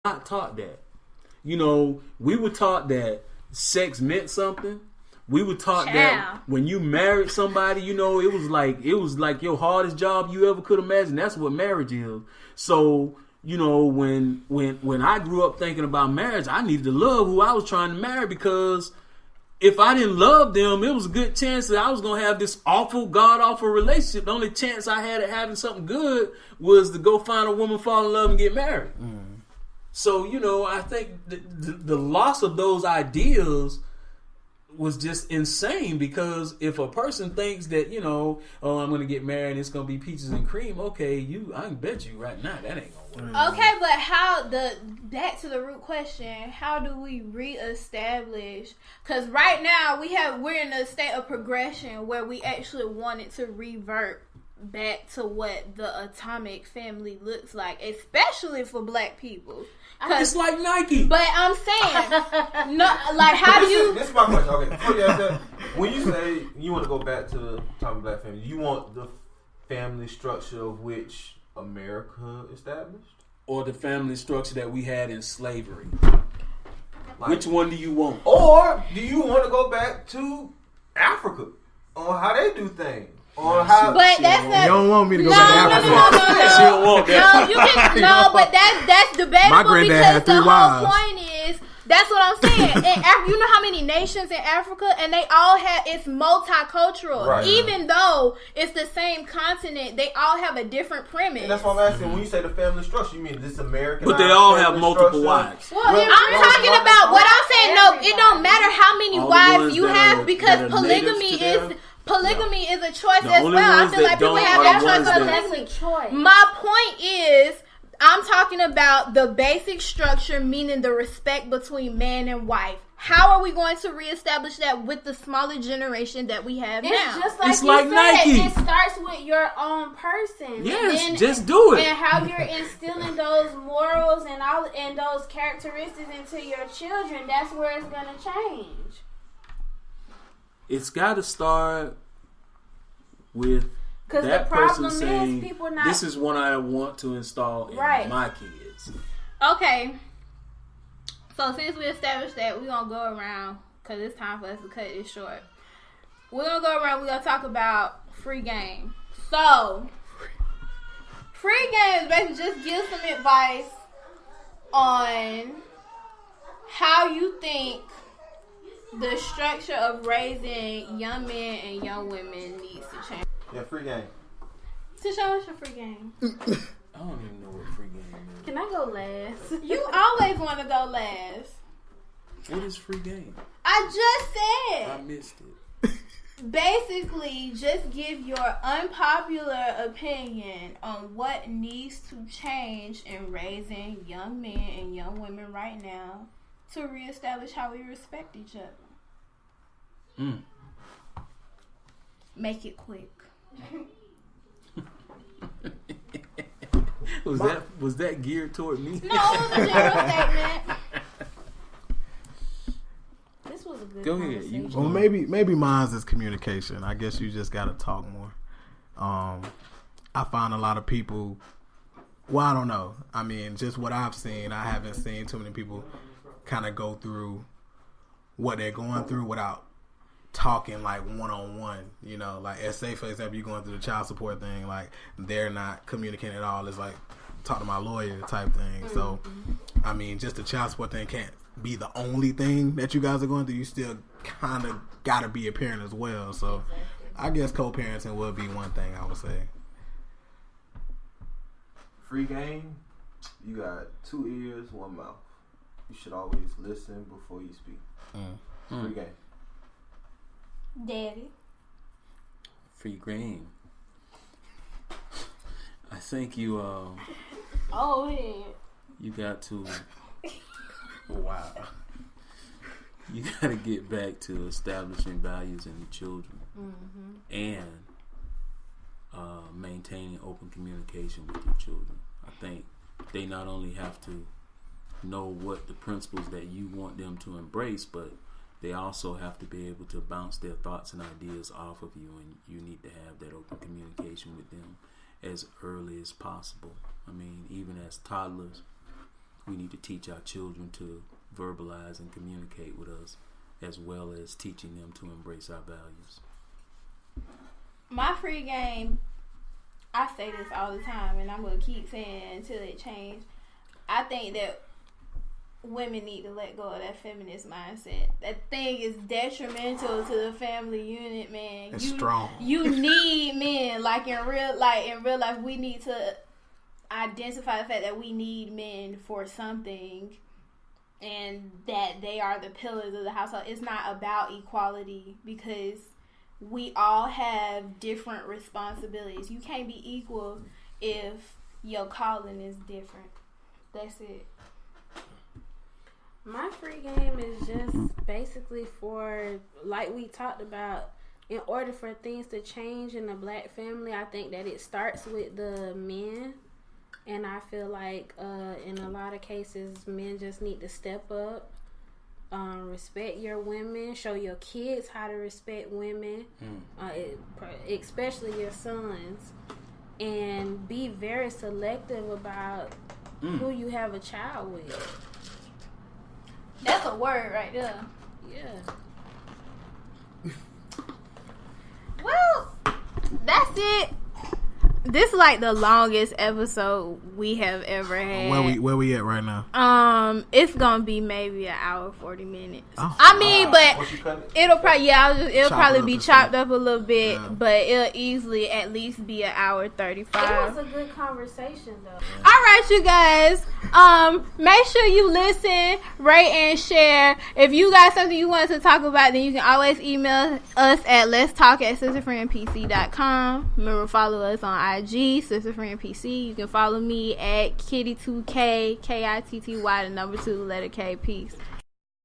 not taught that. You know, we were taught that sex meant something. We were taught that when you married somebody, you know, it was like your hardest job you ever could imagine. That's what marriage is. So, you know, when I grew up thinking about marriage, I needed to love who I was trying to marry, because if I didn't love them, it was a good chance that I was going to have this awful, god-awful relationship. The only chance I had at having something good was to go find a woman, fall in love, and get married. So, you know, I think the loss of those ideas was just insane, because if a person thinks that, you know, oh, I'm going to get married and it's going to be peaches and cream, okay, I can bet you right now that ain't going to work. Okay, but back to the root question, how do we reestablish, because right now we're in a state of progression where we actually wanted to revert back to what the atomic family looks like, especially for black people. It's like Nike. But I'm saying, no, like, how do you... This is my question. Okay, before you answer that, when you say you want to go back to the atomic black family, you want the family structure of which America established? Or the family structure that we had in slavery? Which one do you want? Or do you want to go back to Africa on how they do things? Or how? But that's not. You don't want me to go back to Africa. No. She don't want that. No, you can. No, but that's debatable. My granddad because had 3 the wives. whole point is, that's what I'm saying. You know how many nations in Africa, and they all have, it's multicultural. Right. Even though it's the same continent, they all have a different premise. And that's what I'm asking. When you say the family structure, you mean this American? But they all have multiple wives. Well, I'm talking about what I'm saying. No, it don't matter how many All the wives ones you that have, are- because that are polygamy natives to is. them. Polygamy is a choice The as only well. I ones feel like that people don't have are that the choice ones for that- polygamy. choice. My point is, I'm talking about the basic structure, meaning the respect between man and wife. How are we going to reestablish that with the smaller generation that we have now? It's just like It's you like said. Nike. It starts with your own person. Yes, and then, just do it. And how you're instilling those morals and those characteristics into your children. That's where it's gonna change. It's got to start with Because the that problem person saying, is people not. this is what I want to install in my kids. Okay. So since we established that, we're going to go around, because it's time for us to cut it short. We're going to go around, we're going to talk about free game. So, free game is basically just give some advice on how you think the structure of raising young men and young women needs to change. Yeah, free game. So show us your free game. I don't even know what free game is. Can I go last? You always want to go last. What is free game? I just said. I missed it. Basically, just give your unpopular opinion on what needs to change in raising young men and young women right now to reestablish how we respect each other. Make it quick. Was that geared toward me? No, it was a general statement. This was a good Go ahead. conversation. Well, maybe mine's is communication. I guess you just gotta talk more. I find a lot of people. Well, I don't know. I mean, just what I've seen, I haven't seen too many people kind of go through what they're going through without talking like one-on-one, you know, like say for example you're going through the child support thing, like they're not communicating at all. It's like talk to my lawyer type thing. So I mean, just the child support thing can't be the only thing that you guys are going through. You still kind of gotta be a parent as well. So I guess co-parenting would be one thing I would say. Free game. You got 2 ears, 1 mouth. You should always listen before you speak. Free game. Daddy. Free game. I think you Oh, yeah. you got to wow. You got to get back to establishing values in the children and maintaining open communication with your children. I think they not only have to know what the principles that you want them to embrace, but they also have to be able to bounce their thoughts and ideas off of you, and you need to have that open communication with them as early as possible. I mean, even as toddlers, we need to teach our children to verbalize and communicate with us, as well as teaching them to embrace our values. My free game, I say this all the time, and I'm going to keep saying it until it changes. I think that women need to let go of that feminist mindset. That thing is detrimental to the family unit, man. It's strong. You need men. Like in real life, we need to identify the fact that we need men for something, and that they are the pillars of the household. It's not about equality, because we all have different responsibilities. You can't be equal if your calling is different. That's it. My free game is just basically for, like we talked about, in order for things to change in the black family, I think that it starts with the men. And I feel like in a lot of cases, men just need to step up, respect your women, show your kids how to respect women, especially your sons, and be very selective about who you have a child with. That's a word right there. Yeah. Well, that's it. This is like the longest episode we have ever had. Where we at right now? It's gonna be maybe an hour 40 minutes. Oh. I mean, but it'll probably be chopped up a little bit, but it'll easily at least be an hour 35. It was a good conversation though. All right, you guys. Make sure you listen, rate, and share. If you got something you want to talk about, then you can always email us at letstalk@sisterfriendpc.com. Remember, follow us on IG, sisterfriendpc. You can follow me at Kitty2K, KITTY, the number 2, letter K. Peace.